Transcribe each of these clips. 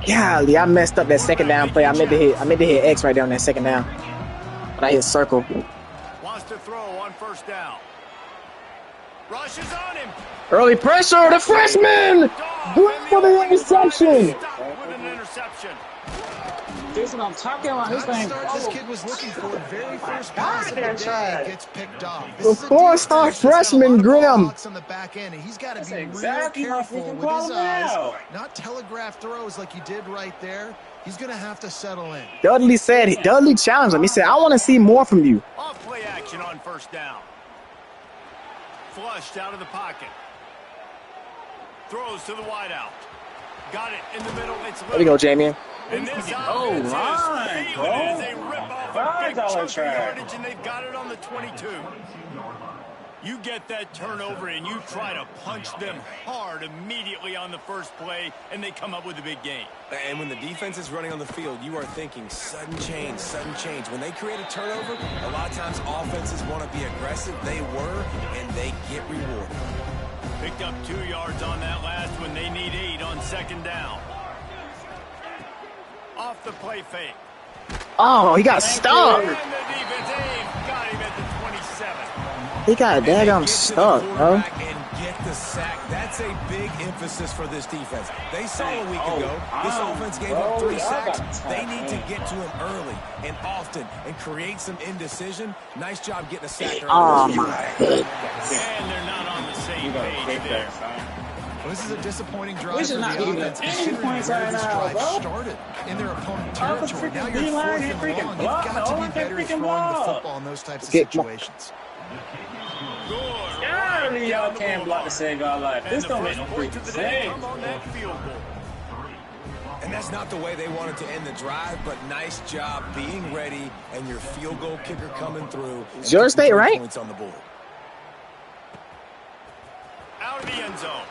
Golly, I messed up that second down play. I meant to hit X right there on that second down. But I hit circle. Wants to throw on first down. Rushes on him. Early pressure, the freshman! For the interception! With an interception. This is what I'm talking about. This thing. This kid was looking for the very first pass of the day gets picked off. The four-star freshman, Grim. On the back end, and he's got to be exactly real careful with his eyes, not telegraph throws like he did right there. He's going to have to settle in. Dudley challenged him. He said, I want to see more from you. Off play action on first down. Flushed out of the pocket. Throws to the wideout. Got it in the middle. It's there we go, Jamie. And this line, bro. It is a rip-off of big chunk of yardage, and they've got it on the 22. You get that turnover, and you try to punch them hard immediately on the first play, and they come up with a big gain. And when the defense is running on the field, you are thinking sudden change, sudden change. When they create a turnover, a lot of times offenses want to be aggressive. They were, and they get rewarded. Picked up 2 yards on that last one. They need 8 on second down. Off the play fake. Oh, he got stuck. And the defense got him at the 27. He got daggum stuck, bro. And get the sack. That's a big emphasis for this defense. They saw a week ago, this offense gave up 3 sacks. They need to get to him early and often and create some indecision. Nice job getting a sack early. Oh, my goodness. And they're not on the same page there. Well, this is a disappointing drive We for should not the give offense. them any Considering points where right this now, drive bro. started in their opponent Offensive territory. Now freaking you're D-line, fourth they and freaking long. You've block. got to Oh, be they better freaking throwing the block. football in those types of Get- situations. Surely y'all can't block to save our life. This don't make no freaking sense. Come on that field goal. And that's not the way they wanted to end the drive, but nice job being ready and your field goal kicker coming through. Georgia State, right? Points on the board. Out of the end zone.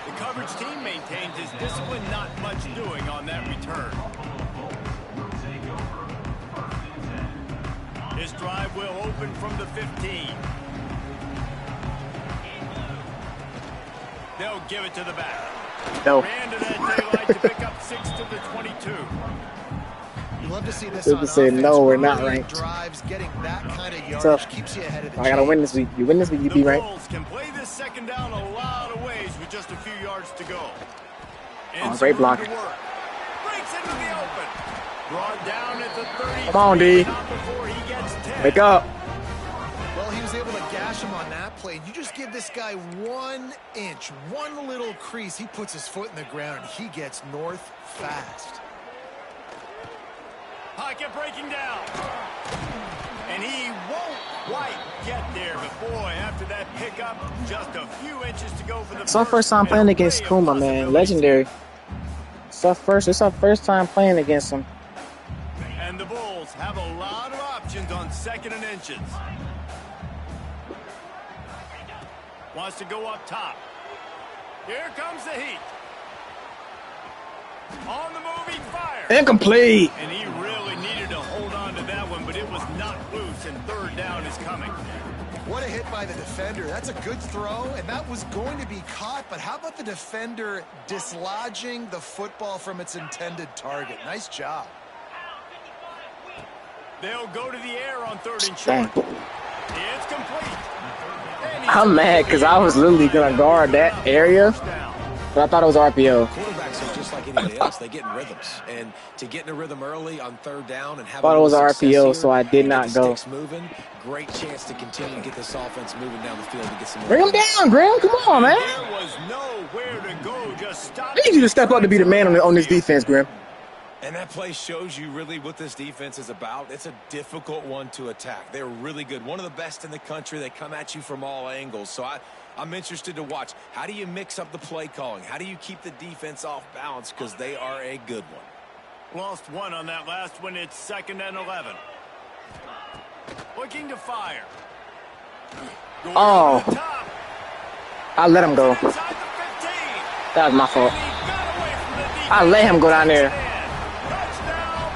The coverage team maintains his discipline, not much doing on that return. This drive will open from the 15. They'll give it to the back. No. Ran to that daylight to pick up 6 to the 22. You love to see this People on say, offense. no, we're not Early ranked. Drives, getting that kind of Tough. yardage keeps you ahead of the I gotta win this week. You win this week, you be The right. Bulls can play this second down a lot of ways with just a few yards to go. Oh, great block. Breaks into the open. Brought down at the 30. Come on, D. Not before he gets 10. Wake up. Well, he was able to gash him on that play. You just give this guy 1 inch, one little crease. He puts his foot in the ground, and he gets north fast. Pocket breaking down. And he won't quite get there. But boy, after that pickup, just a few inches to go for the It's our first time playing against Kuma, man. Legendary. It's our first time playing against him. And the Bulls have a lot of options on 2nd and inches. Wants to go up top. Here comes the heat. On the moving fire. Incomplete. And he really needed to hold on to that one, but it was not loose, and 3rd down is coming. What a hit by the defender. That's a good throw, and that was going to be caught, but how about the defender dislodging the football from its intended target? Nice job. They'll go to the air on 3rd and short. It's complete. I'm mad because I was literally going to guard that area, but I thought it was RPO. Quarterbacks are just like anybody else. They get in rhythms. And to get in a rhythm early on 3rd down and have Thought it was success RPO, here, so I did and get not the go. sticks moving, great chance to continue to get this offense moving down the field to get some more. Bring him down, Graham. Come on, man. There was nowhere to go. Just stop. I need you to step up to be the man on this defense, Graham. And that play shows you really what this defense is about. It's a difficult one to attack. They're really good. One of the best in the country. They come at you from all angles. So I'm interested to watch. How do you mix up the play calling? How do you keep the defense off balance? Because they are a good one. Lost 1 on that last one. It's 2nd and 11. Looking to fire. Going Oh. to the top. I let him go. Inside the 15. That was my fault. And he got away from the defense. I let him go down there. Touchdown,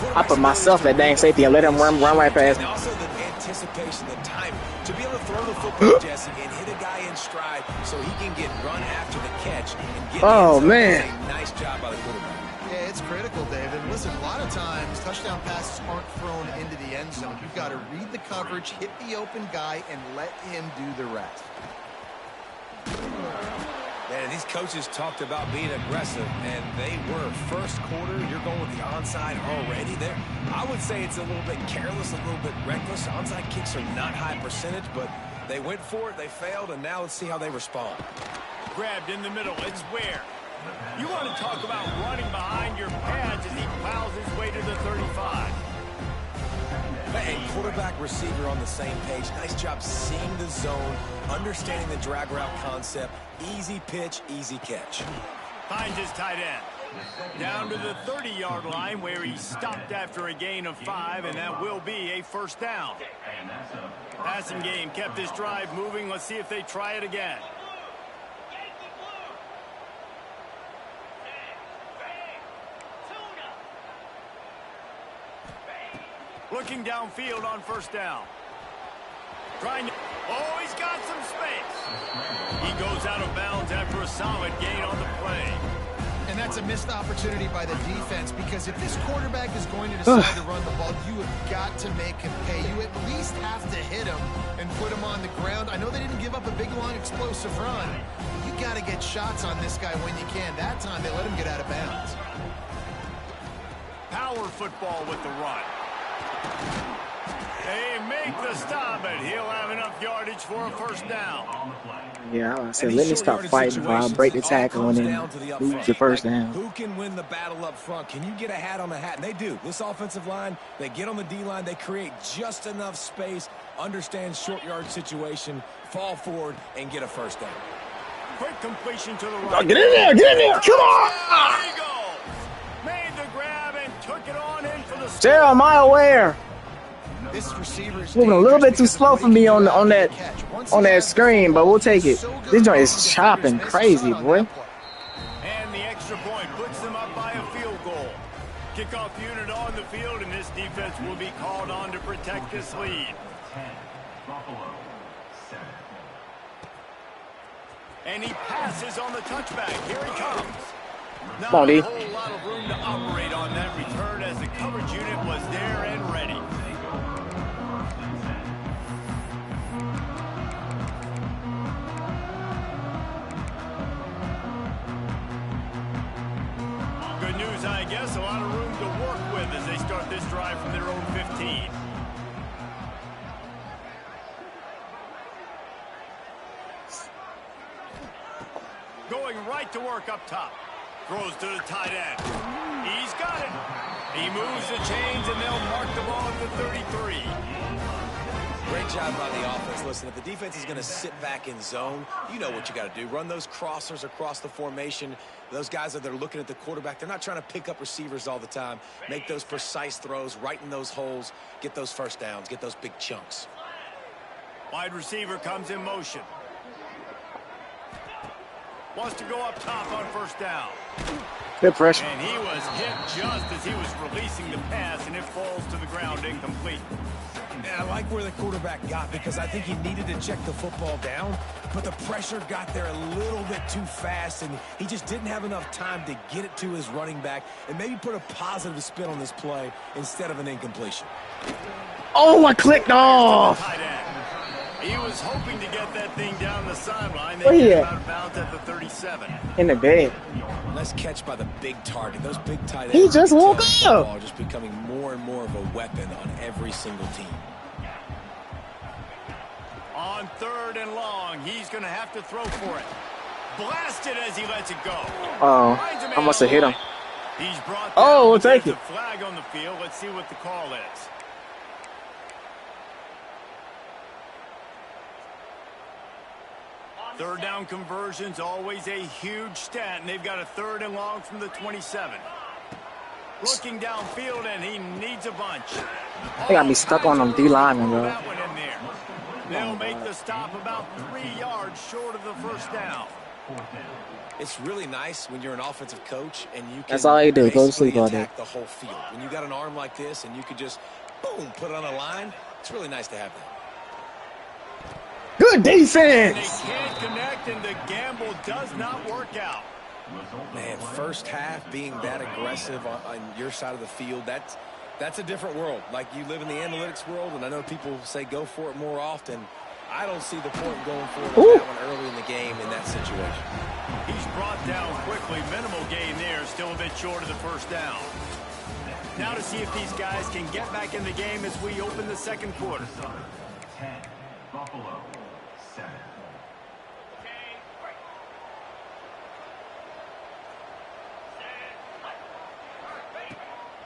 Buffalo. I put myself at dang safety and let him run right past And me. also the anticipation, the time to be able to throw the football, Jesse, and hit a guy in stride so he can get run after the catch and get Oh, in the zone. man. That's a nice job by the quarterback. Yeah, it's critical, David. Listen, a lot of times touchdown passes aren't thrown into the end zone. You've got to read the coverage, hit the open guy, and let him do the rest. Man, these coaches talked about being aggressive, and they were. First quarter, you're going with the onside already there. I would say it's a little bit careless, a little bit reckless. Onside kicks are not high percentage, but they went for it, they failed, and now let's see how they respond. Grabbed in the middle. It's Ware. You want to talk about running behind your pads as he plows his way to the 35. And quarterback, receiver on the same page. Nice job seeing the zone, understanding the drag route concept. Easy pitch, easy catch. Finds his tight end. Down to the 30-yard line where he stopped after a gain of 5, and that will be a first down. Passing game kept this drive moving. Let's see if they try it again. Looking downfield on first down. Trying to... Oh, he's got some space. He goes out of bounds after a solid gain on the play. And that's a missed opportunity by the defense, because if this quarterback is going to decide to run the ball, you have got to make him pay. You at least have to hit him and put him on the ground. I know they didn't give up a big, long, explosive run. You got to get shots on this guy when you can. That time, they let him get out of bounds. Power football with the run. They make the stop, but he'll have enough yardage for a first down. Yeah, I said, let me stop fighting while I break the tackle and then lose the first down. Who can win the battle up front? Can you get a hat on the hat? And they do. This offensive line, they get on the D-line, they create just enough space, understand short yard situation, fall forward, and get a first down. Quick completion to the right. Oh, get in there! Get in there! Come on! There he goes. Made the grab and took it on in for the stop. Jeremiah Ware. This receiver is moving a little bit too slow for me on that screen, but we'll take it. This joint is chopping crazy, boy. And the extra point puts them up by a field goal. Kickoff unit on the field, and this defense will be called on to protect this lead. And he passes on the touchback. Here he comes. Not a whole lot of room to operate on that return, as the coverage unit was there and ready. Good news, I guess. A lot of room to work with as they start this drive from their own 15. Going right to work up top. Throws to the tight end. He's got it. He moves the chains, and they'll mark the ball at the 33. Great job by the offense. Listen, if the defense is going to sit back in zone, you know what you got to do. Run those crossers across the formation. Those guys that are looking at the quarterback, they're not trying to pick up receivers all the time. Make those precise throws, right in those holes, get those first downs, get those big chunks. Wide receiver comes in motion. Wants to go up top on first down. Good pressure. And he was hit just as he was releasing the pass, and it falls to the ground incomplete. And I like where the quarterback got, because I think he needed to check the football down, but the pressure got there a little bit too fast, and he just didn't have enough time to get it to his running back and maybe put a positive spin on this play instead of an incompletion. Oh, I clicked off. He was hoping to get that thing down the sideline. Where he at? Out of bounds at the 37. In the bed. Nice catch by the big target. Those big tight ends. He just woke up. Are just becoming more and more of a weapon on every single team. On third and long, he's going to have to throw for it. Blasted as he lets it go. Oh, I must have hit him. He's brought oh, we'll take it. Flag on the field. Let's see what the call is. Third down conversion's always a huge stat, and they've got a third and long from the 27. Looking downfield, and he needs a bunch. They got me stuck on them D-linemen, bro. That one in there. They'll make the stop about 3 yards short of the first down. It's really nice when you're an offensive coach and you can That's all you do, go to sleep all day. the whole field. When you got an arm like this and you can just, boom, put it on a line, it's really nice to have that. Good They defense. can't connect, and the gamble does not work out. Man, first half being that aggressive on your side of the field, that's a different world. Like, you live in the analytics world, and I know people say go for it more often. I don't see the point going for it on that one early in the game in that situation. He's brought down quickly. Minimal gain there, still a bit short of the first down. Now to see if these guys can get back in the game as we open the second quarter. 10, Buffalo, 7.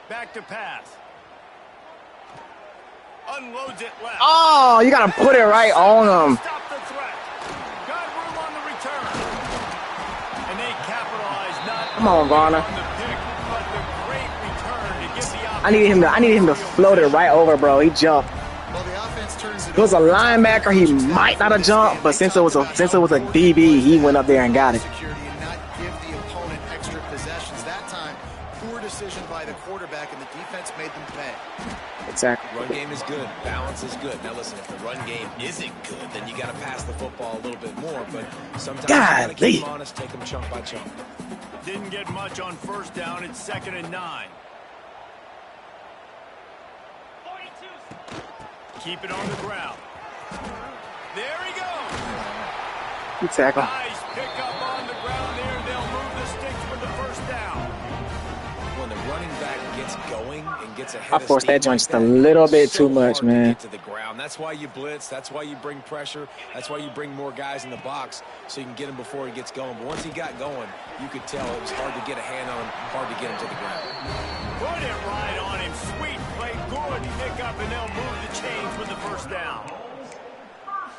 Back to pass. Unloads it left. Oh, you gotta put it right on him. Stop the threat. Got room on the return. And they capitalize not Come on, Varner. on the pick, but the great return to give the I needed him to float it right over, bro. He jumped. Well, the offense turns it If it was a linebacker, he might not have jumped, but since it was a DB, he went up there and got it. Security and not give the opponent extra possessions. That time, poor decision by the quarterback, and the defense made them pay. Exactly. Run game is good. Balance is good. Now, listen, if the run game isn't good, then you got to pass the football a little bit more. But sometimes you got to keep them honest, take them chunk by chunk. Didn't get much on first down. It's 2nd and 9. Keep it on the ground. There he goes. Good tackle. Nice pick up on the ground there. They'll move the sticks with the first down. When the running back gets going and gets ahead I forced that joint just a little bit too much, man. To the ground. That's why you blitz. That's why you bring pressure. That's why you bring more guys in the box so you can get him before he gets going. But once he got going, you could tell it was hard to get a hand on him, hard to get him to the ground. Put it right on him. Sweet play. Good pick up, and they'll move the chains with the first down.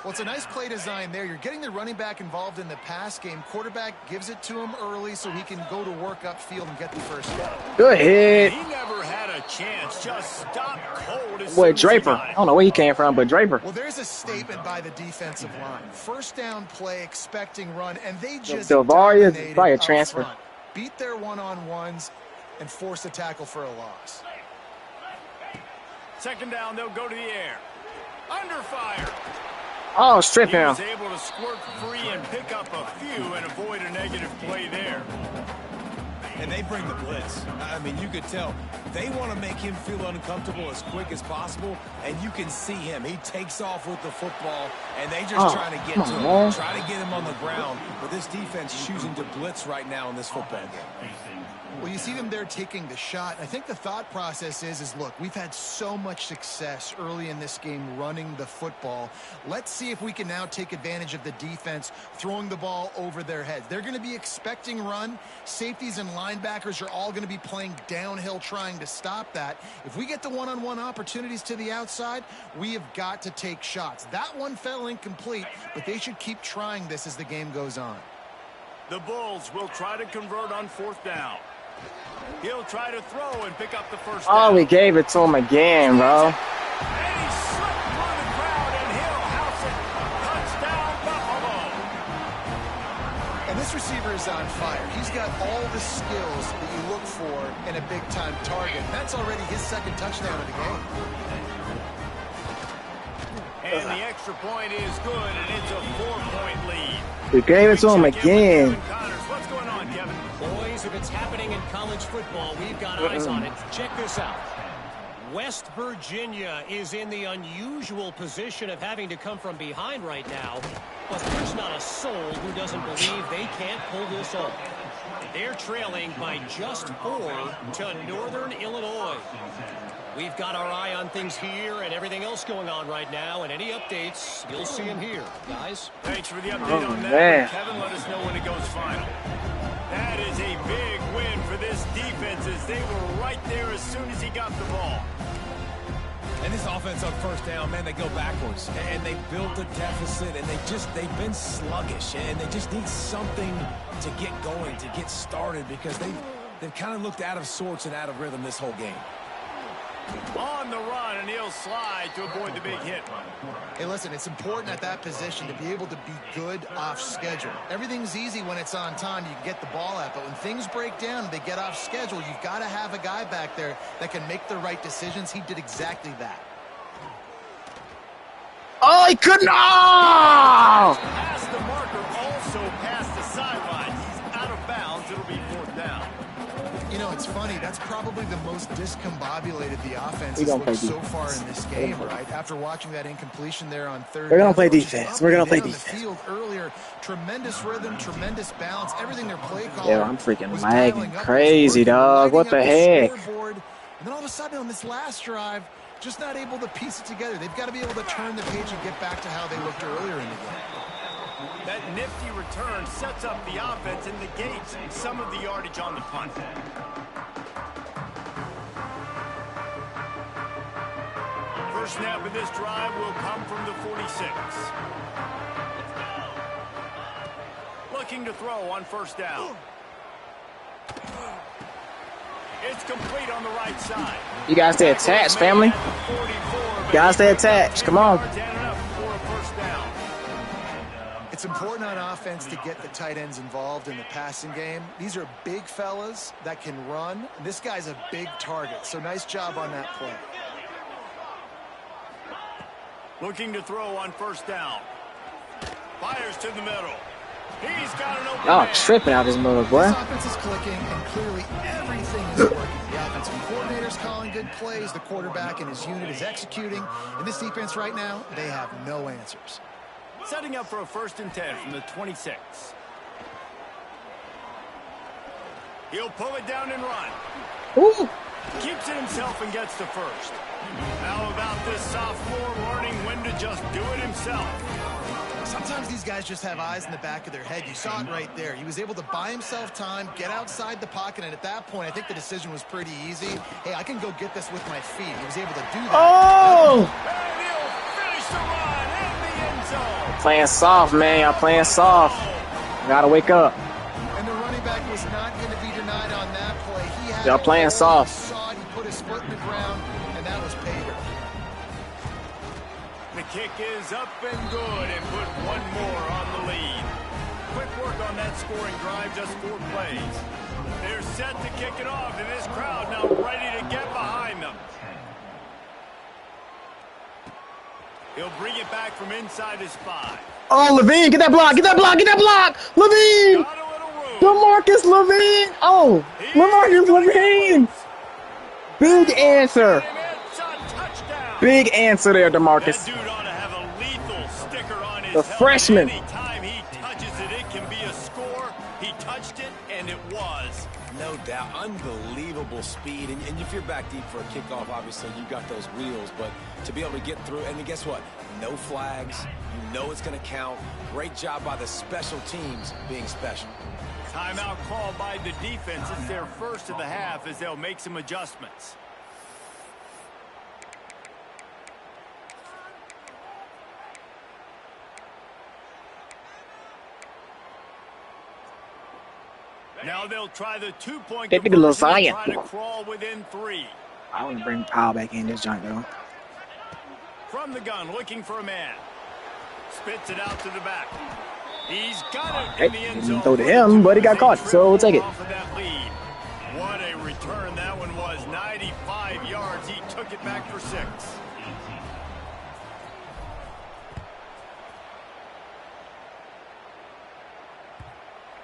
Well, it's a nice play design there. You're getting the running back involved in the pass game. Quarterback gives it to him early so he can go to work upfield and get the first down. Good hit. He never had a chance. Just stop cold. Boy, Draper. I don't know where he came from, but Draper. Well, there's a statement by the defensive line. First down play, expecting run, and they just Delvaria is dominated probably a up transfer. front. Beat their one-on-ones and force a tackle for a loss. 2nd down, they'll go to the air. Under fire. Oh, strip He him. was able to squirt free and pick up a few and avoid a negative play there. And they bring the blitz. I mean, you could tell they want to make him feel uncomfortable as quick as possible, and you can see him. He takes off with the football, and they just trying to get to him, try to get him on the ground. But this defense choosing to blitz right now in this football game. Well, you see them there taking the shot. I think the thought process is look, we've had so much success early in this game running the football. Let's see if we can now take advantage of the defense throwing the ball over their heads. They're going to be expecting run. Safeties and linebackers are all going to be playing downhill trying to stop that. If we get the one-on-one opportunities to the outside, we have got to take shots. That one fell incomplete, but they should keep trying this as the game goes on. The Bulls will try to convert on 4th down. He'll try to throw and pick up the first down. Oh, we gave it to him again, bro. And he slipped through the crowd, and he'll house it. Touchdown, Buffalo. And this receiver is on fire. He's got all the skills that you look for in a big-time target. That's already his 2nd touchdown of the game. And the extra point is good, and it's a 4-point lead. We gave it to him again. What's going on, Kevin? Boys, if it's happening in college football, we've got eyes on it. Check this out. West Virginia is in the unusual position of having to come from behind right now, but there's not a soul who doesn't believe they can't pull this off. They're trailing by just 4 to Northern Illinois. We've got our eye on things here and everything else going on right now, and any updates, you'll see them here, guys. Thanks for the update on that. Man. Kevin, let us know when it goes final. That is a big win for this defense as they were right there as soon as he got the ball. And this offense on 1st down, man, they go backwards. And they built a deficit, and they've been sluggish. And they just need something to get going, to get started, because they've kind of looked out of sorts and out of rhythm this whole game. On the run, and he'll slide to avoid the big hit. Hey, listen, it's important at that position to be able to be good off schedule. Everything's easy when it's on time. You can get the ball out, but when things break down and they get off schedule, you've got to have a guy back there that can make the right decisions. He did exactly that. Oh, he couldn't. Oh! Past the marker, also past the sideline. He's out of bounds. It'll be 4th down. You know, it's funny. That's probably the most discombobulated the offense We has gonna play looked so defense. far in this game, right? After watching that incompletion there on 3rd. We're gonna play down, just defense. up We're gonna and play down the defense. field earlier. Tremendous rhythm, tremendous balance. Everything their play caller Yo, I'm freaking was lagging dialing up crazy, was working, dog. What lighting the up heck? scoreboard. And then all of a sudden on this last drive, just not able to piece it together. They've got to be able to turn the page and get back to how they looked earlier in the game. That nifty return sets up the offense and negates some of the yardage on the punt. First snap of this drive will come from the 46. Looking to throw on 1st down. It's complete on the right side. You guys stay attached, family. You guys stay attached. Come on. It's important on offense to get the tight ends involved in the passing game. These are big fellas that can run. This guy's a big target, so nice job on that play. Looking to throw on 1st down. Fires to the middle. He's got an open Y'all man. tripping out this mother, boy. This offense is clicking, and clearly everything is working. The offensive coordinator's calling good plays. The quarterback and his unit is executing. In this defense right now, they have no answers. Setting up for a 1st and 10 from the 26. He'll pull it down and run. Ooh. Keeps it himself and gets to 1st. How about this sophomore learning when to just do it himself? Sometimes these guys just have eyes in the back of their head. You saw it right there. He was able to buy himself time, get outside the pocket, and at that point, I think the decision was pretty easy. Hey, I can go get this with my feet. He was able to do that. Oh! And he'll finish the run in the end zone. Playing soft, man. Y'all playing soft. Gotta wake up. And the running back was not going to be denied on that play. He had Y'all playing it. soft. He saw it. He put his foot in the ground, and that was pay dirt. The kick is up and good and put one more on the lead. Quick work on that scoring drive, just 4 plays. They're set to kick it off, and this crowd now ready to get behind them. He'll bring it back from inside his 5. Oh, Levine, get that block. Get that block. Get that block. Levine. Got a little room. DeMarcus Levine. Oh, DeMarcus Levine. Big answer. And it's a touchdown. Big answer there, That DeMarcus. dude ought to have a lethal sticker on his The helmet. freshman. Anytime he touches it, it can be a score. He touched it, and it was. No doubt. Unbelievable speed. And if you're back deep for a kickoff, obviously you've got those wheels. But to be able to get through, and then guess what? No flags. You know it's going to count. Great job by the special teams being special. Timeout called by the defense. It's their first of the half as they'll make some adjustments. Now they'll try the 2-point They pick a conversion little and Zion. try to crawl within 3. I want to bring Powell back in this joint, though. From the gun, looking for a man. Spits it out to the back. He's got it in the end Didn't zone. throw to him, but he got caught, so we'll take it. Off of that lead. What a return that one was. 95 yards. He took it back for 6.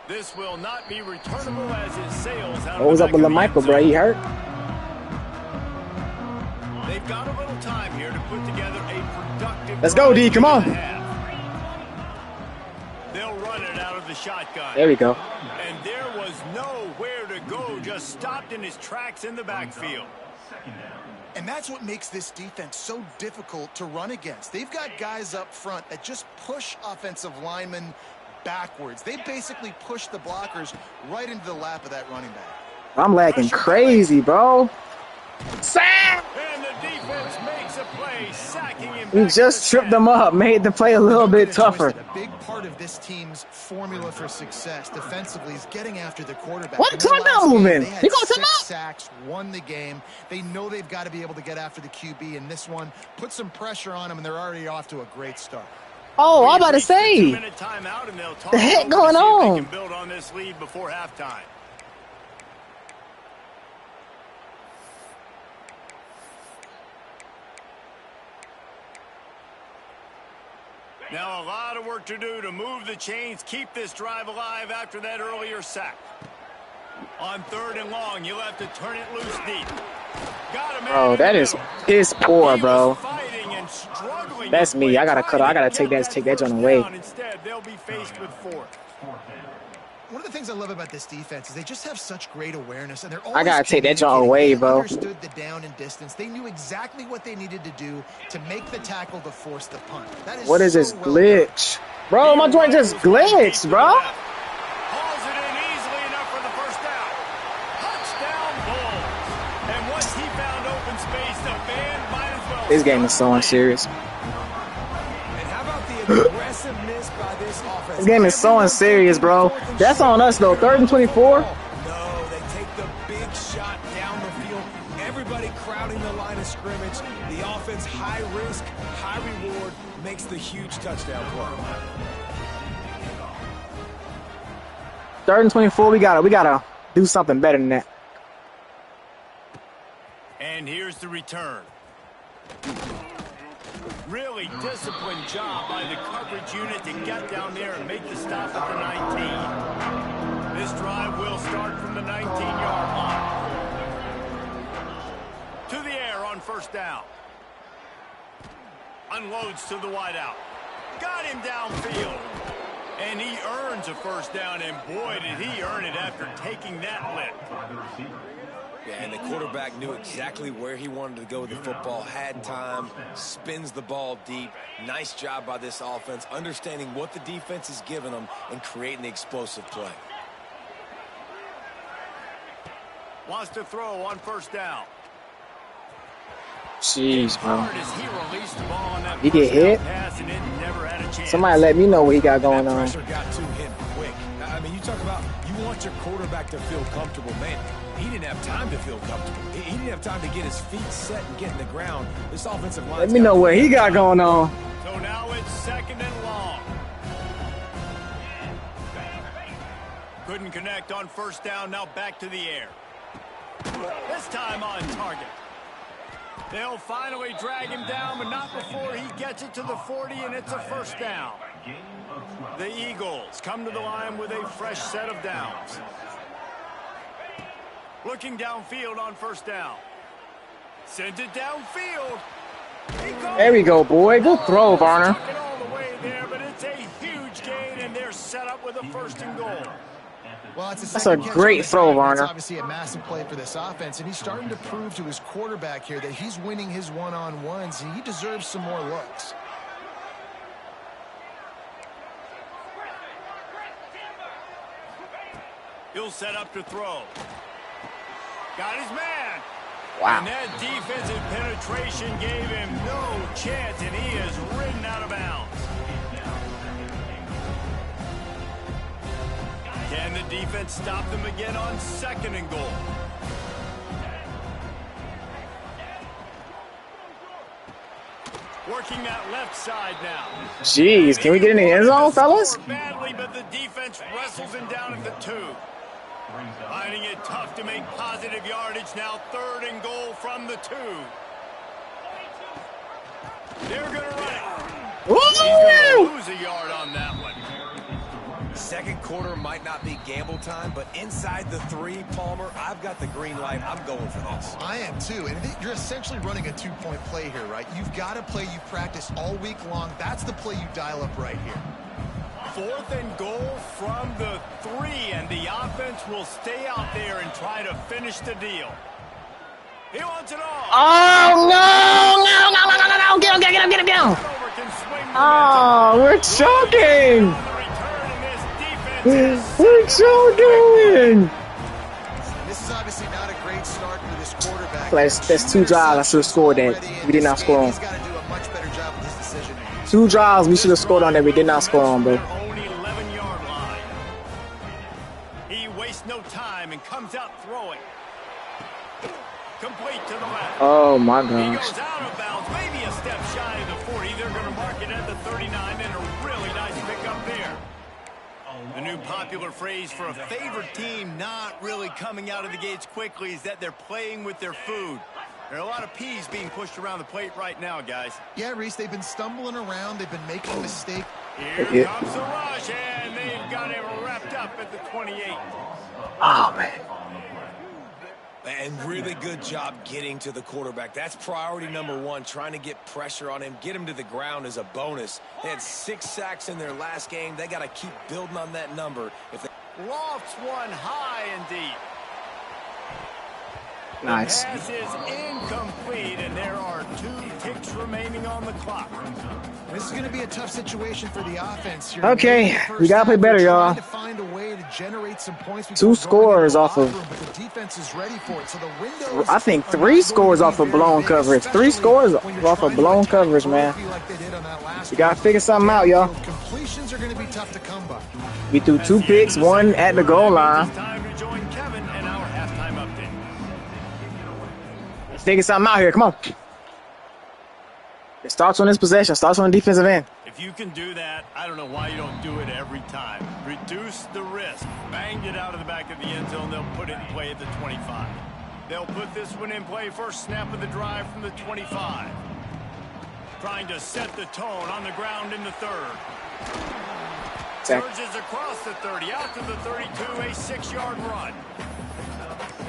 This will not be returnable as it sails out What was of up the with back of the LaMichael, bro? end He zone. hurt? They've got a little time here to put together a productive. Let's go, D. drive Come on. in the half. They'll run it out of the shotgun. There we go. And there was nowhere to go, just stopped in his tracks in the backfield. And that's what makes this defense so difficult to run against. They've got guys up front that just push offensive linemen backwards. They basically push the blockers right into the lap of that running back. I'm lagging crazy, bro. Sam! And the defense makes a play, sacking him. We back just to tripped 10. them up, made the play a little bit tougher. A big part of this team's formula for success defensively is getting after the quarterback. What In their timeout last game, moving? they had He gonna 6 timeout? sacks, won the game. They know they've got to be able to get after the QB, and this one put some pressure on them, and they're already off to a great start. Oh, I'm about to say. 2-minute timeout, and they'll talk The heck over to going see if they on? can build on this lead before halftime. Now a lot of work to do to move the chains, keep this drive alive after that earlier sack. On 3rd and long, you'll have to turn it loose deep. Got him. Bro, that is piss poor, bro. That's me. I gotta cut. I gotta take that joint away. Instead, they'll be faced with 4th. One of the things I love about this defense is they just have such great awareness, and they're always I gotta take that joint away, They bro. understood the down and distance. They knew exactly what they needed to do to make the tackle to force the punt. That is What is so this well glitch? Bro, my joint just glitched, bro. Hauls it in easily enough for the first down. Touchdown Bulls. And once he found open space, the band might as well. This game is so unserious. And how about the aggressiveness by this offense? This game is so unserious, bro. That's on us, though. 3rd and 24. No, they take the big shot down the field. Everybody crowding the line of scrimmage. The offense, high risk, high reward, makes the huge touchdown play. 3rd and 24. We gotta do something better than that. And here's the return. Really disciplined job by the coverage unit to get down there and make the stop at the 19. This drive will start from the 19-yard line. To the air on 1st down. Unloads to the wideout. Got him downfield. And he earns a 1st down, and boy, did he earn it after taking that lift. Yeah, and the quarterback knew exactly where he wanted to go with the football, had time, spins the ball deep. Nice job by this offense, understanding what the defense is giving them and creating the explosive play. Wants to throw on 1st down. Jeez, bro. He released the ball on that He get hit? pass and it never had a chance. Somebody let me know what he got going on. Pressure got to him quick. I mean, you talk about you want your quarterback to feel comfortable. Man, he didn't have time to feel comfortable. He didn't have time to get his feet set and get in the ground. This offensive line. Let me know what he got going on. So now it's 2nd and long. Couldn't connect on 1st down. Now back to the air. This time on target. They'll finally drag him down, but not before he gets it to the 40, and it's a 1st down. The Eagles come to the line with a fresh set of downs. Looking downfield on 1st down. Sends it downfield. There we go, boy. Good throw, Varner. Took it all the way there, but it's a huge gain, and they're set up with a 1st and goal. Well, it's That's a great throw, Varner. It's obviously a massive play for this offense, and he's starting to prove to his quarterback here that he's winning his one-on-ones, and he deserves some more looks. He'll set up to throw. Got his man. Wow. And that defensive penetration gave him no chance, and he is ridden out of bounds. Can the defense stop them again on 2nd and goal? Working that left side now. Jeez, can we get in the end zone, fellas? Badly, but the defense wrestles him down at the 2. Finding it tough to make positive yardage. Now 3rd and goal from the 2. They're going to run it. He's going to lose a yard on that one. 2nd quarter might not be gamble time, but inside the 3, Palmer, I've got the green light. I'm going for this. I am too, and you're essentially running a 2-point play here, right? You've got a play you practice all week long. That's the play you dial up right here. 4th and goal from the 3, and the offense will stay out there and try to finish the deal. He wants it all. Oh, no. Get him. Oh, we're choking. We're choking. This is obviously not a great start for this quarterback. That's 2 drives I should have scored that. We did not score on. He's got to do a much better job with his decision. 2 drives we should have scored on that we did not score on, bro. Only 11-yard line. He wastes no time and comes out throwing. Complete to the left. Oh, my He gosh. goes out of bounds, maybe a step shy of the 40. They're going to mark it at the 39, and a really nice pickup there. The new popular phrase for a favored team not really coming out of the gates quickly is that they're playing with their food. There are a lot of P's being pushed around the plate right now, guys. Yeah, Reese, they've been stumbling around. They've been making mistakes. Here comes the rush, and they've got him wrapped up at the 28. Oh, man. And really good job getting to the quarterback. That's priority number one, trying to get pressure on him. Get him to the ground as a bonus. They had 6 sacks in their last game. They got to keep building on that number. If they Lofts one high and deep. Nice. The pass is incomplete, and there are 2 ticks remaining on the clock. This is going to be a tough situation for the offense here. Okay, we got to play better, y'all. To find a way to generate some points. 2 scores off of. But the defense is ready for it. So the windows I think 3 scores off of blown coverage. 3 scores off of blown coverage, man. We got to figure something out, y'all. Completions are going to be tough to come by. We threw 2 picks, 1 at the goal line. It's time to join Kevin and our halftime update. Let's figure something out here. Come on. It starts on this possession. Starts on the defensive end. If you can do that, I don't know why you don't do it every time. Reduce the risk. Banged it out of the back of the end zone. They'll put it in play at the 25. They'll put this one in play first snap of the drive from the 25. Trying to set the tone on the ground in the 3rd. Surges across the 30, out to the 32, a 6-yard run.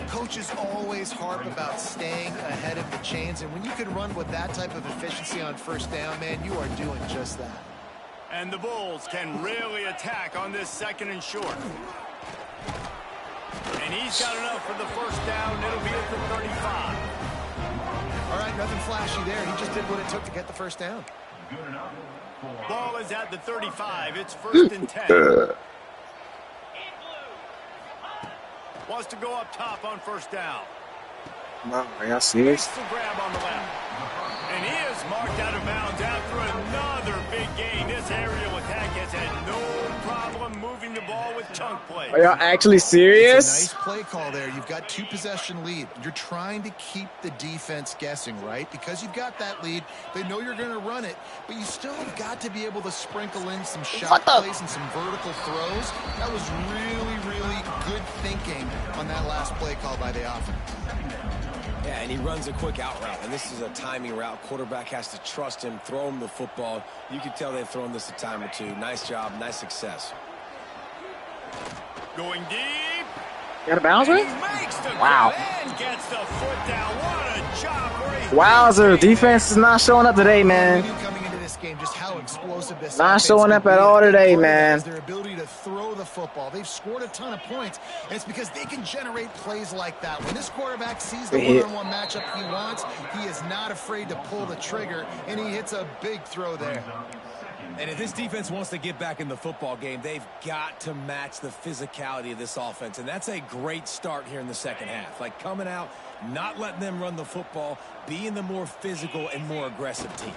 Coaches always harp about staying ahead of the chains, and when you can run with that type of efficiency on first down, man, you are doing just that. And the Bulls can really attack on this 2nd and short. And he's got enough for the first down. It'll be at the 35. All right, nothing flashy there. He just did what it took to get the first down. Ball is at the 35. It's 1st and 10. Wants to go up top on first down. Wow, are y'all serious? Makes the grab on the left. And he is marked out of bounds after another big gain. This aerial attack has had no problem moving the ball with chunk play. Are y'all actually It's serious? a nice play call there. You've got 2 possession lead. You're trying to keep the defense guessing, right? Because you've got that lead. They know you're going to run it, but you still have got to be able to sprinkle in some shot plays and some vertical throws. That was really, really good thinking on that last play call by the offense. Yeah, and he runs a quick out route, and this is a timing route. Quarterback has to trust him, throw him the football. You can tell they've thrown this a time or 2. Nice job, nice success. Going deep. Got a bounce with? Wow. And gets the foot down. What a job. Wowzer, defense is not showing up today, man. Coming into this game, just how explosive this Not offense showing can up be. at all today, man. Their ability to throw the football. They've scored a ton of points, and it's because they can generate plays like that. When this quarterback sees the one-on-one matchup he wants, he is not afraid to pull the trigger, and he hits a big throw there. And if this defense wants to get back in the football game, they've got to match the physicality of this offense. And that's a great start here in the 2nd half. Like coming out, not letting them run the football, being the more physical and more aggressive team.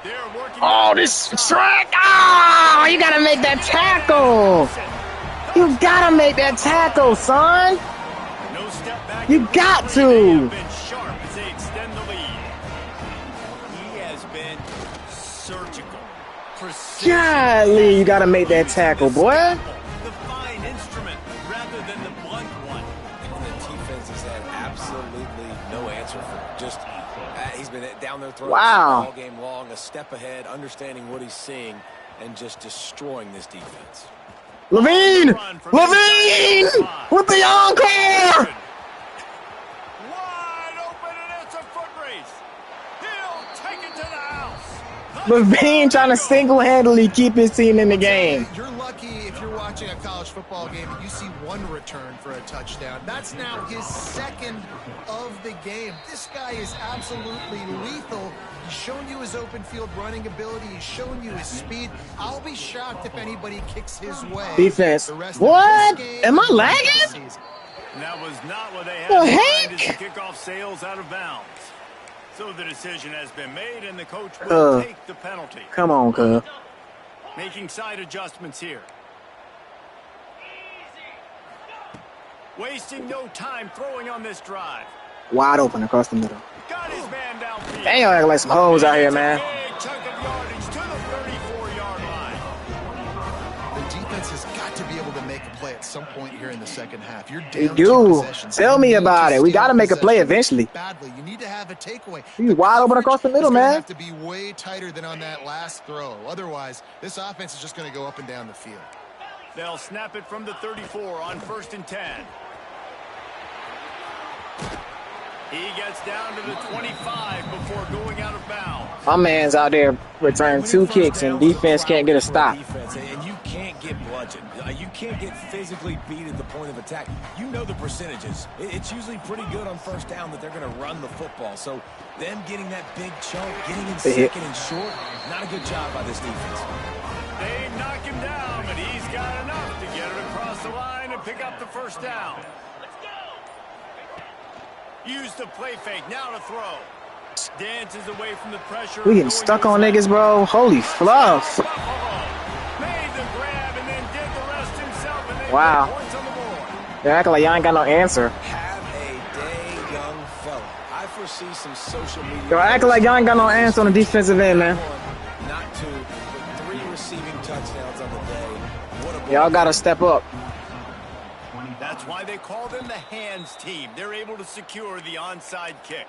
They're working. Oh, this track. Oh, you got to make that tackle. You got to make that tackle, son. No step back. You got to. They have been sharp as they extend the lead. He has been surgical. Precision. Golly, you got to make that tackle, boy. The fine instrument rather than the blunt one. And the defense has had absolutely no answer for it. Just he's been down there throwing all game long, a step ahead, understanding what he's seeing, and just destroying this defense. Levine with the encore. Wide open, and it's a foot race. He'll take it to the house. Levine trying to single-handedly keep his team in the game. You're lucky if you're watching a college football game and you see 1 return for a touchdown. That's now his 2nd of the game. This guy is absolutely lethal. He's shown you his open field running ability. He's shown you his speed. I'll be shocked if anybody kicks his way. Defense. What? Am I lagging? That was not what they had The in heck? mind as the kickoff sails out of bounds. So the decision has been made, and the coach will take the penalty. Come on, cuz. Making side adjustments here. Wasting no time throwing on this drive. Wide open across the middle. Got his man downfield. Dang, y'all act like some hoes out here, man. Big chunk of yardage to the 34-yard line. The defense has got to be able able to make a play at some point here in the second half. You're We down do. 2 possessions. Tell me about it. We got to make a play eventually. Badly. You need to have a takeaway. He's wide open across the middle, is man. have to be way tighter than on that last throw. Otherwise, this offense is just going to go up and down the field. They'll snap it from the 34 on 1st and 10. He gets down to the 25 before going out of bounds. My man's out there returning 2 kicks, and defense can't get a stop. And you can't get bludgeoned. You can't get physically beat at the point of attack. You know the percentages. It's usually pretty good on 1st down that they're going to run the football. So them getting that big chunk, getting in 2nd and short, not a good job by this defense. They knock him down, but he's got enough to get it across the line and pick up the 1st down. Use the play fake, now to throw. Dances away from the pressure. We getting stuck on niggas, bro. Holy fluff. Made the grab and then did the rest himself, and they Wow. get points on the board. They're acting like y'all ain't got no answer. Have a day, young fella. I foresee some social media. Yo, acting like y'all ain't got no answer on the defensive end, man. Not 2, but 3 receiving touchdowns on the day. What a Y'all got to step up. That's why they call them the hands team. They're able to secure the onside kick.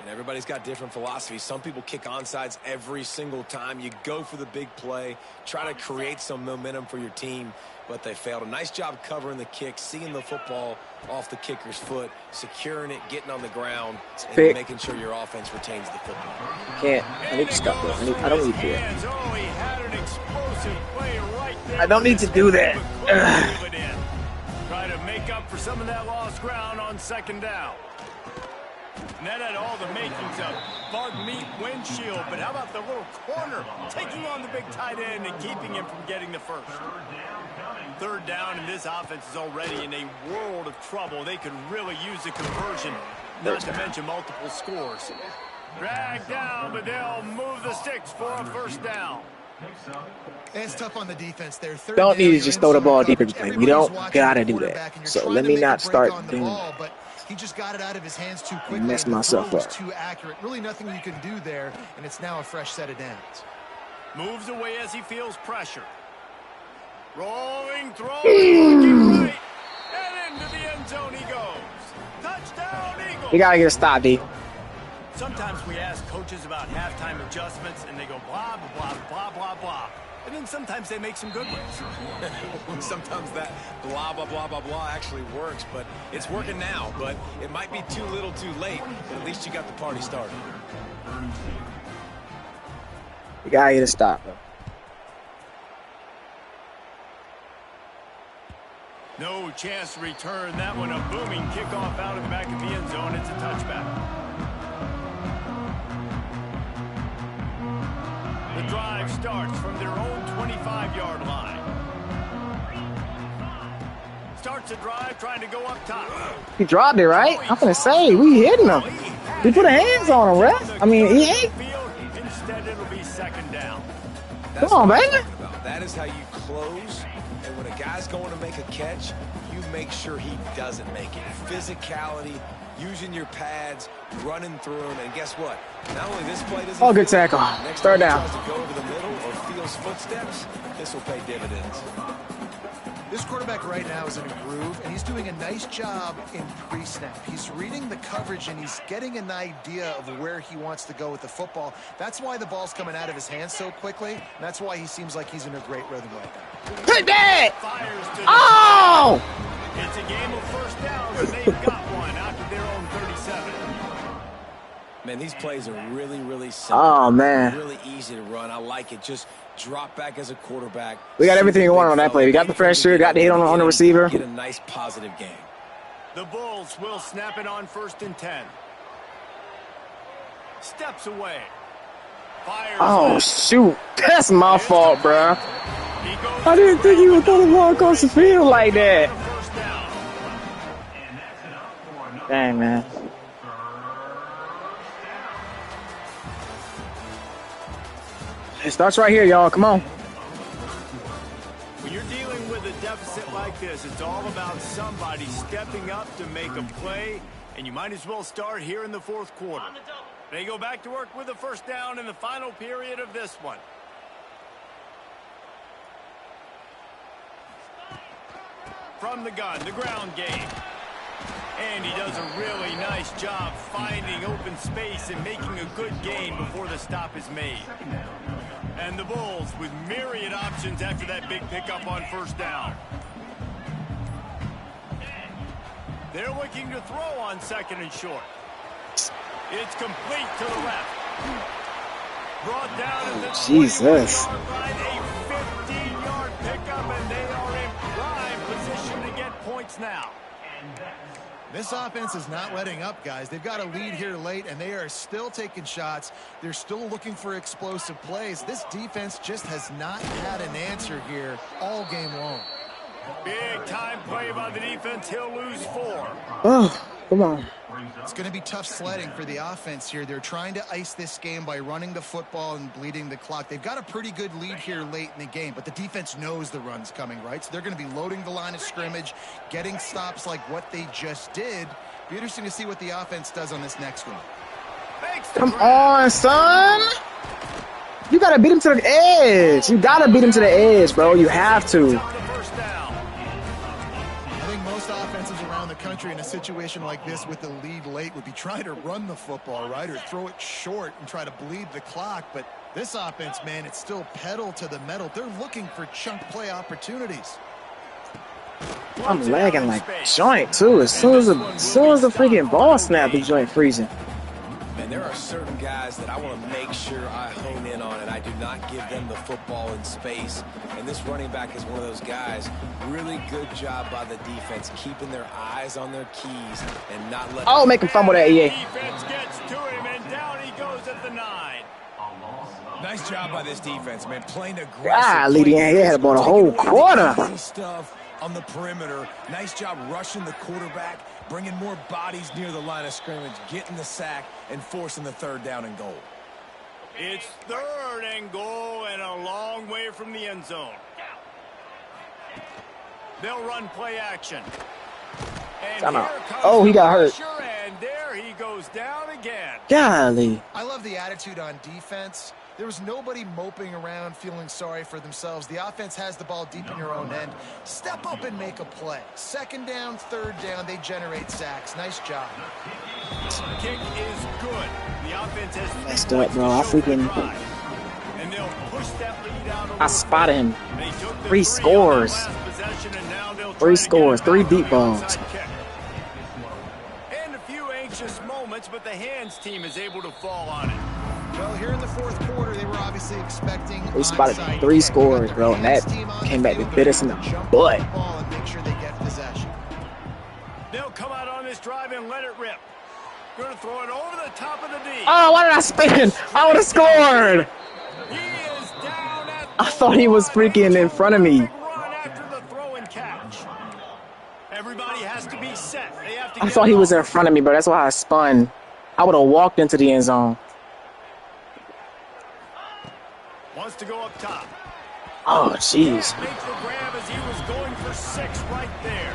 And everybody's got different philosophies. Some people kick onsides every single time. You go for the big play, try to create some momentum for your team, but they failed. A nice job covering the kick, seeing the football off the kicker's foot, securing it, getting on the ground, and making sure your offense retains the football. Can't. I need to stop that. I don't need to. Oh, he had an explosive play right there. I don't need to do that. Try to make up for some of that lost ground on 2nd down. And that had all the makings of bug meat windshield, but how about the little corner taking on the big tight end and keeping him from getting the 1st? 3rd down, and this offense is already in a world of trouble. They could really use a conversion, not to mention multiple scores. Drag down, but they'll move the sticks for a 1st down. It's tough on the defense there. Don't need to just throw the ball deep in play. We don't gotta do that. So let me not start doing that. But he just got it out of his hands too quickly. Messed myself up. Too accurate. Really nothing you can do there, and it's now a fresh set of downs. Moves away as he feels pressure. Rolling, throwing, right, and into the end zone he goes. Touchdown, Eagles. You gotta get a stop, D. Sometimes we ask coaches about halftime adjustments, and they go blah, blah, blah, blah, blah, blah. And then sometimes they make some good ones. Sometimes that blah, blah, blah, blah, blah actually works, but it's working now. But it might be too little too late, but at least you got the party started. You gotta get a stop, though. No chance to return that one. A booming kickoff out of the back of the end zone. It's a touchback. The drive starts from their own 25-yard line. Starts a drive trying to go up top. He dropped it, right? I'm gonna say, we hitting him. We put our hands on him, ref. I mean, he ain't. Instead, it'll be 2nd down. Come on, baby. That is how you close. And when a guy's going to make a catch, you make sure he doesn't make it. Physicality, using your pads, running through him, and guess what? Not only this play doesn't. Oh, good tackle. Next 3rd down. Tries to go over the middle or feels footsteps. This will pay dividends. This quarterback right now is in a groove, and he's doing a nice job in pre-snap. He's reading the coverage, and he's getting an idea of where he wants to go with the football. That's why the ball's coming out of his hands so quickly, and that's why he seems like he's in a great rhythm right now. Take that! Oh! It's a game of 1st downs, and they've got one out to their own 37. Man, these plays are really, really simple. Oh, man. Really easy to run. I like it. Just drop back as a quarterback. We got everything we wanted on that play. We got the pressure, got the hit on the receiver. Get a nice positive game. The Bulls will snap it on 1st and 10. Steps away. Fires Oh, left. shoot. That's my fault, bro. I didn't think he would throw the ball across the field like that. Dang, man. It starts right here, y'all. Come on. When you're dealing with a deficit like this, it's all about somebody stepping up to make a play, and you might as well start here in the 4th quarter. They go back to work with a 1st down in the final period of this one. from the gun, the ground game. And he does a really nice job finding open space and making a good gain before the stop is made. And the Bulls with myriad options after that big pickup on first down. They're looking to throw on second and short. It's complete to the left. Brought down at the Jesus. 20-yard line, a 15-yard pickup, and they are in prime position to get points now. This offense is not letting up, guys. They've got a lead here late, and they are still taking shots. They're still looking for explosive plays. This defense just has not had an answer here all game long. Big time play by the defense. He'll lose 4. Oh, come on. It's going to be tough sledding for the offense here. They're trying to ice this game by running the football and bleeding the clock. They've got a pretty good lead here late in the game, but the defense knows the run's coming, right? So they're going to be loading the line of scrimmage, getting stops like what they just did. Be interesting to see what the offense does on this next one. Come on, son. You got to beat him to the edge. You got to beat him to the edge, bro. You have to. Most offenses around the country in a situation like this with the lead late would be trying to run the football, right, or throw it short and try to bleed the clock. But this offense, man, it's still pedal to the metal. They're looking for chunk play opportunities. I'm lagging like joint too. As soon as the freaking ball snapped, the joint freezing. And there are certain guys that I want to make sure I hone in on, and I do not give them the football in space. And this running back is one of those guys. Really good job by the defense, keeping their eyes on their keys and not letting. Oh, make him fumble that, EA. Defense gets to him, and down he goes at the 9. Nice job by this defense, man. Playing aggressive. Ah, Lady, he had about a whole quarter. Easy stuff on the perimeter. Nice job rushing the quarterback, bringing more bodies near the line of scrimmage, getting the sack, and forcing the 3rd down and goal. It's 3rd and goal and a long way from the end zone. They'll run play action. And oh, he got hurt. And there he goes down again. Golly. I love the attitude on defense. There was nobody moping around feeling sorry for themselves. The offense has the ball deep in your own end. Step up and make a play. 2nd down, 3rd down, they generate sacks. Nice job. Kick is good. The offense has messed up, bro. I freaking. And they'll push that lead out. I spotted him. 3 scores. 3 scores. 3 deep balls. And a few anxious moments, but the hands team is able to fall on it. Well, here in the 4th quarter, they were obviously expecting. We spotted 3 scores, bro, and that came back to bit us in the butt. And make sure they get possession. They'll come out on this drive and let it rip. Going to throw it over the top of the D. Oh, why did I spin? I would have scored. He is down at I thought he was freaking in front of me. run after the throw and catch. Everybody has to be set. They have to I thought he was in front of me, bro. That's why I spun. I would have walked into the end zone. Wants to go up top. Oh, jeez. Makes the grab as he was going for 6 right there.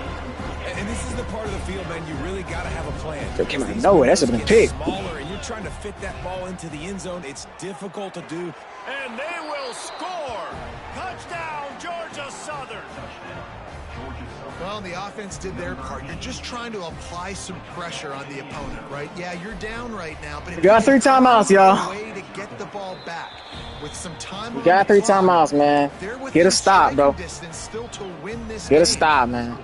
And this is the part of the field, man, you really got to have a plan. That came out of nowhere. That should have been picked. Smaller, and you're trying to fit that ball into the end zone. It's difficult to do. And they will score. Touchdown, Georgia Southern. Well, the offense did their part. You're just trying to apply some pressure on the opponent, right? Yeah, you're down right now, but We got 3 timeouts, y'all. Way to get the ball back with some time. We got 3 timeouts, man. Get a stop, bro. Still to win this Get a game. stop, man.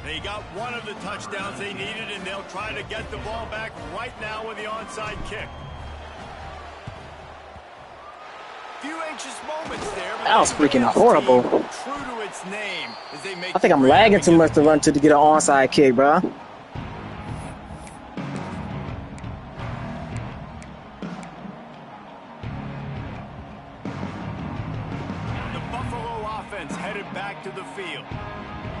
They got one of the touchdowns they needed, and they'll try to get the ball back right now with the onside kick. Few anxious moments there. That was freaking horrible. True to its name as they make I think I'm lagging too much to run to get an onside kick, bro. The Buffalo offense headed back to the field.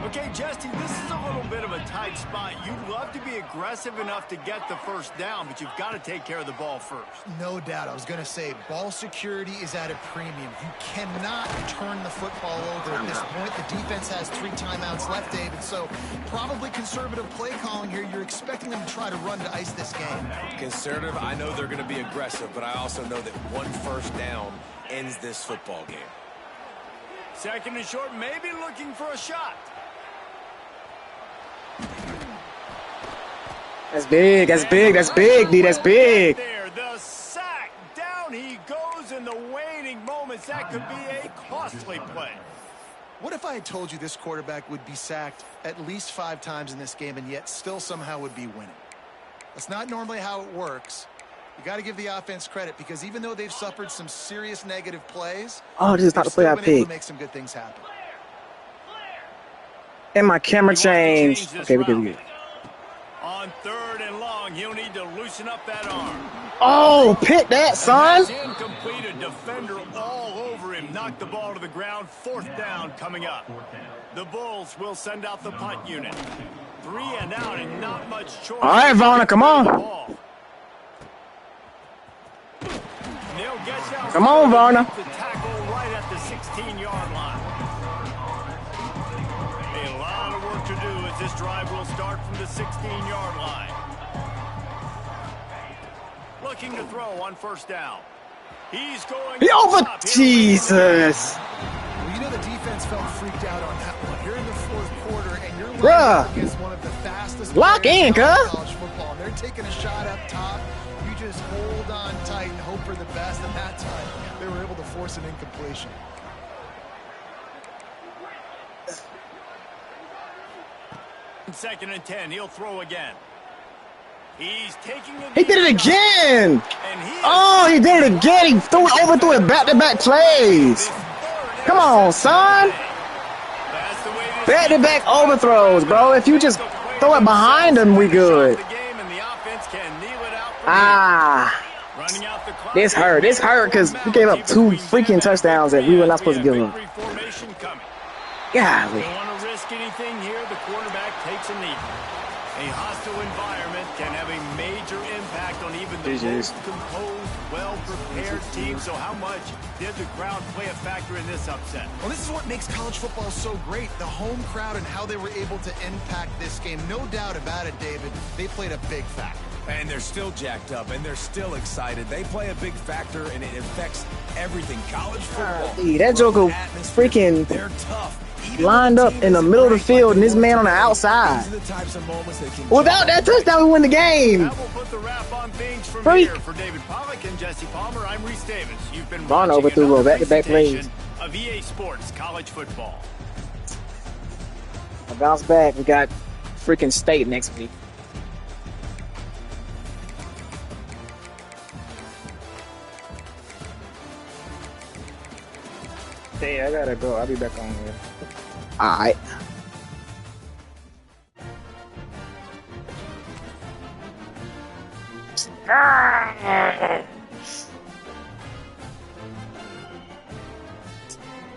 Okay, Jesse, this is a little bit of a tight spot. You'd love to be aggressive enough to get the first down, but you've got to take care of the ball first. No doubt. I was going to say, ball security is at a premium. You cannot turn the football over at this point. The defense has 3 timeouts left, David, so probably conservative play calling here. You're expecting them to try to run to ice this game. Conservative, I know they're going to be aggressive, but I also know that 1 first down ends this football game. 2nd and short, maybe looking for a shot. That's big. That's big. That's big, D. That's big. There, the sack. Down he goes in the waning moments. That could be a costly play. What if I had told you this quarterback would be sacked at least 5 times in this game and yet still somehow would be winning? That's not normally how it works. You got to give the offense credit because even though they've suffered some serious negative plays, oh, this is not the play I picked. Make some good things happen. And my camera changed. Okay, we good. On 3rd and long, he'll need to loosen up that arm. Oh, pick that, son. Incomplete, a defender all over him. Knocked the ball to the ground. 4th down coming up. The Bulls will send out the punt unit. 3 and out and not much choice. All right, Varner, come on. Come on, Varner. The tackle right at the 16-yard line. A lot of work to do as this drive will start from the 16-yard line. Looking to throw on 1st down. He's going. Jesus. Well, you know the defense felt freaked out on that one. You're in the 4th quarter, and you're Bruh. against one of the fastest Lock in, college football. And they're taking a shot up top. You just hold on tight and hope for the best. And that time, they were able to force an incompletion. Second and 10, he'll throw again. He's taking it. He did it again. Oh, he did it again. He overthrew it back-to-back plays. Come on, son. Back-to-back overthrows, bro. If you just throw it behind him, we good. Ah. This hurt. This hurt because we gave up 2 freaking touchdowns that we were not supposed to give up. Golly. Anything here, the quarterback takes a knee. A hostile environment can have a major impact on even the most composed, well-prepared team. So how much did the crowd play a factor in this upset? Well, this is what makes college football so great. The home crowd and how they were able to impact this game. No doubt about it, David. They played a big factor. And they're still jacked up, and they're still excited. They play a big factor, and it affects everything. College football. That joker freaking they're tough. Lined up in the middle of the field, and this man on the outside. Without that touchdown, we win the game. That will put the wrap on things from here. For David Pollack and Jesse Palmer, I'm Reese Davis. You've been Ron watching overthrew back-to-back plays of EA Sports College Football. I bounce back. We got freaking State next week. Hey, I gotta go. I'll be back on here. All right.